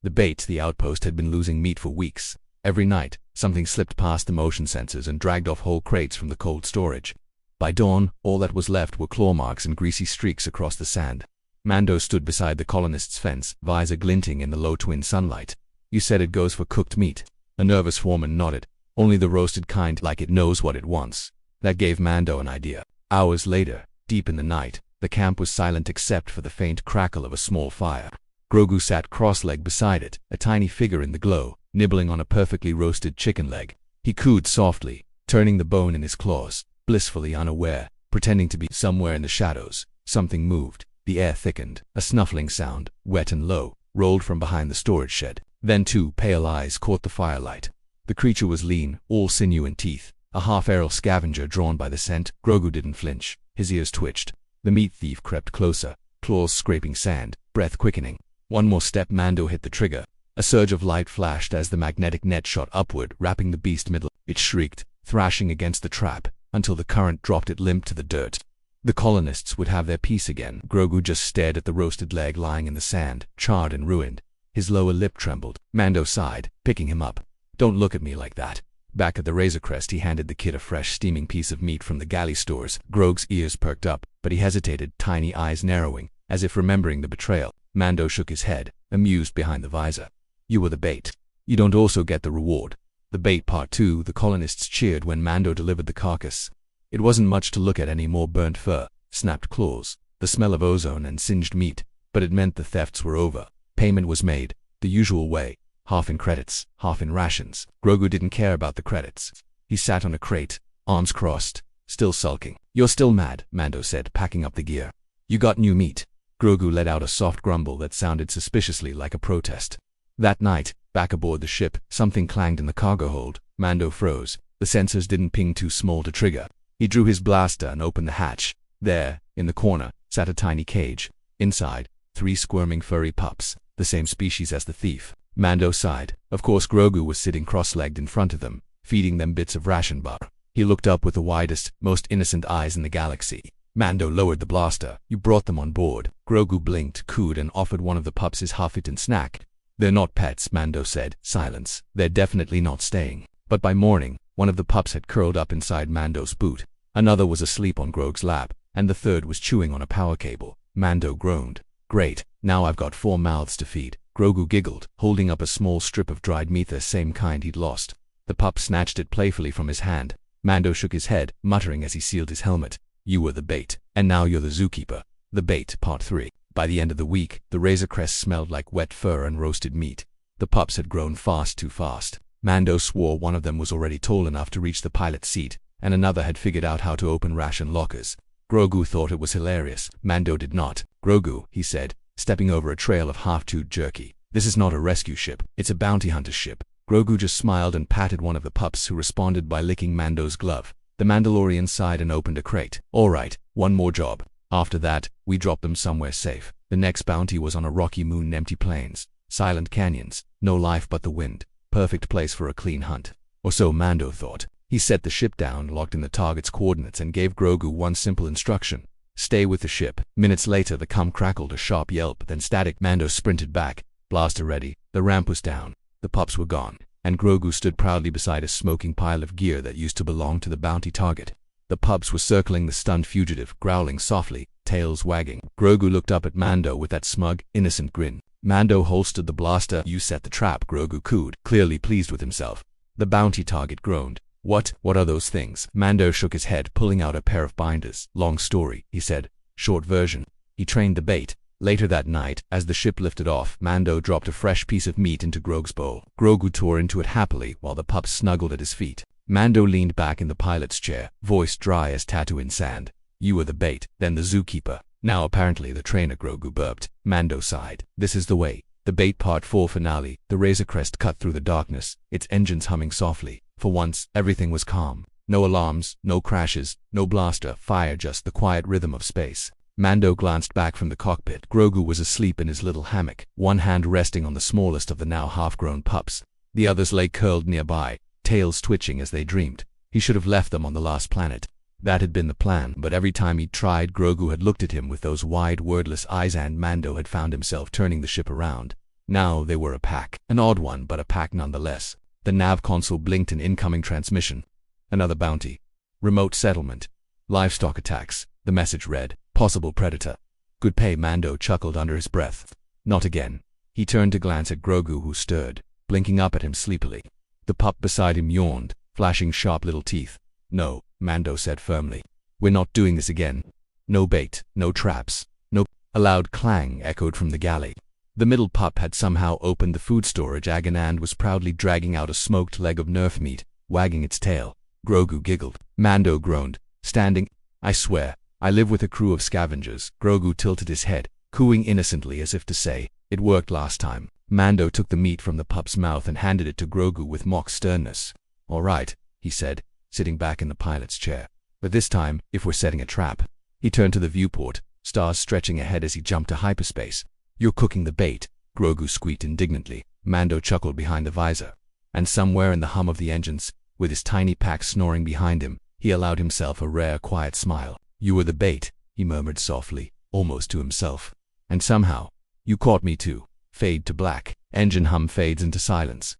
The bait, the outpost, had been losing meat for weeks. Every night, something slipped past the motion sensors and dragged off whole crates from the cold storage. By dawn, all that was left were claw marks and greasy streaks across the sand. Mando stood beside the colonists' fence, visor glinting in the low twin sunlight. "You said it goes for cooked meat." A nervous foreman nodded. "Only the roasted kind, like it knows what it wants." That gave Mando an idea. Hours later, deep in the night, the camp was silent except for the faint crackle of a small fire. Grogu sat cross-legged beside it, a tiny figure in the glow, nibbling on a perfectly roasted chicken leg. He cooed softly, turning the bone in his claws, blissfully unaware, pretending to be somewhere in the shadows. Something moved. The air thickened. A snuffling sound, wet and low, rolled from behind the storage shed. Then two pale eyes caught the firelight. The creature was lean, all sinew and teeth, a half-aerial scavenger drawn by the scent. Grogu didn't flinch. His ears twitched. The meat thief crept closer, claws scraping sand, breath quickening. One more step, Mando hit the trigger. A surge of light flashed as the magnetic net shot upward, wrapping the beast middle. It shrieked, thrashing against the trap, until the current dropped it limp to the dirt. The colonists would have their peace again. Grogu just stared at the roasted leg lying in the sand, charred and ruined. His lower lip trembled. Mando sighed, picking him up. "Don't look at me like that." Back at the Razor Crest, he handed the kid a fresh, steaming piece of meat from the galley stores. Grogu's ears perked up, but he hesitated, tiny eyes narrowing, as if remembering the betrayal. Mando shook his head, amused behind the visor. "You were the bait. You don't also get the reward." The bait part 2. The colonists cheered when Mando delivered the carcass. It wasn't much to look at anymore: burnt fur, snapped claws, the smell of ozone and singed meat, but it meant the thefts were over. Payment was made, the usual way, half in credits, half in rations. Grogu didn't care about the credits. He sat on a crate, arms crossed, still sulking. "You're still mad," Mando said, packing up the gear. "You got new meat." Grogu let out a soft grumble that sounded suspiciously like a protest. That night, back aboard the ship, something clanged in the cargo hold. Mando froze. The sensors didn't ping too small to trigger. He drew his blaster and opened the hatch. There, in the corner, sat a tiny cage. Inside, 3 squirming furry pups, the same species as the thief. Mando sighed. Of course, Grogu was sitting cross-legged in front of them, feeding them bits of ration bar. He looked up with the widest, most innocent eyes in the galaxy. Mando lowered the blaster. "You brought them on board." Grogu blinked, cooed, and offered one of the pups his half-eaten snack. "They're not pets," Mando said. Silence. "They're definitely not staying." But by morning, one of the pups had curled up inside Mando's boot. Another was asleep on Grogu's lap, and the third was chewing on a power cable. Mando groaned. "Great, now I've got 4 mouths to feed." Grogu giggled, holding up a small strip of dried meat, the same kind he'd lost. The pup snatched it playfully from his hand. Mando shook his head, muttering as he sealed his helmet. "You were the bait, and now you're the zookeeper." The bait, part 3. By the end of the week, the Razor Crest smelled like wet fur and roasted meat. The pups had grown fast, too fast. Mando swore one of them was already tall enough to reach the pilot's seat, and another had figured out how to open ration lockers. Grogu thought it was hilarious. Mando did not. "Grogu," he said, stepping over a trail of half-chewed jerky. "This is not a rescue ship. It's a bounty hunter ship." Grogu just smiled and patted one of the pups, who responded by licking Mando's glove. The Mandalorian sighed and opened a crate. "All right, one more job. After that, we drop them somewhere safe." The next bounty was on a rocky moon, empty plains, silent canyons, no life but the wind. Perfect place for a clean hunt. Or so Mando thought. He set the ship down, locked in the target's coordinates, and gave Grogu one simple instruction: stay with the ship. Minutes later, the cum crackled a sharp yelp, then static. Mando sprinted back, blaster ready. The ramp was down. The pups were gone, and Grogu stood proudly beside a smoking pile of gear that used to belong to the bounty target. The pups were circling the stunned fugitive, growling softly, tails wagging. Grogu looked up at Mando with that smug, innocent grin. Mando holstered the blaster. "You set the trap," Grogu cooed, clearly pleased with himself. The bounty target groaned. What are those things?" Mando shook his head, pulling out a pair of binders. "Long story," he said. "Short version. He trained the bait." Later that night, as the ship lifted off, Mando dropped a fresh piece of meat into Grogu's bowl. Grogu tore into it happily, while the pups snuggled at his feet. Mando leaned back in the pilot's chair, voice dry as Tatooine sand. "You were the bait, then the zookeeper. Now apparently the trainer." Grogu burped. Mando sighed. "This is the way." The bait part 4 finale. The Razor Crest cut through the darkness, its engines humming softly. For once, everything was calm. No alarms, no crashes, no blaster fire, just the quiet rhythm of space. Mando glanced back from the cockpit. Grogu was asleep in his little hammock, one hand resting on the smallest of the now half-grown pups. The others lay curled nearby, tails twitching as they dreamed. He should have left them on the last planet. That had been the plan, but every time he'd tried, Grogu had looked at him with those wide, wordless eyes, and Mando had found himself turning the ship around. Now they were a pack. An odd one, but a pack nonetheless. The nav console blinked an incoming transmission. Another bounty. Remote settlement. Livestock attacks. The message read, possible predator. Good pay. Mando chuckled under his breath. Not again. He turned to glance at Grogu, who stirred, blinking up at him sleepily. The pup beside him yawned, flashing sharp little teeth. No, Mando said firmly. We're not doing this again. No bait, no traps, no... A loud clang echoed from the galley. The middle pup had somehow opened the food storage bag and was proudly dragging out a smoked leg of nerf meat, wagging its tail. Grogu giggled. Mando groaned, standing. I swear, I live with a crew of scavengers. Grogu tilted his head, cooing innocently as if to say, it worked last time. Mando took the meat from the pup's mouth and handed it to Grogu with mock sternness. All right, he said, sitting back in the pilot's chair. But this time, if we're setting a trap. He turned to the viewport, stars stretching ahead as he jumped to hyperspace. You're cooking the bait, Grogu squeaked indignantly. Mando chuckled behind the visor. And somewhere in the hum of the engines, with his tiny pack snoring behind him, he allowed himself a rare quiet smile. You were the bait, he murmured softly, almost to himself. And somehow, you caught me too. Fade to black. Engine hum fades into silence.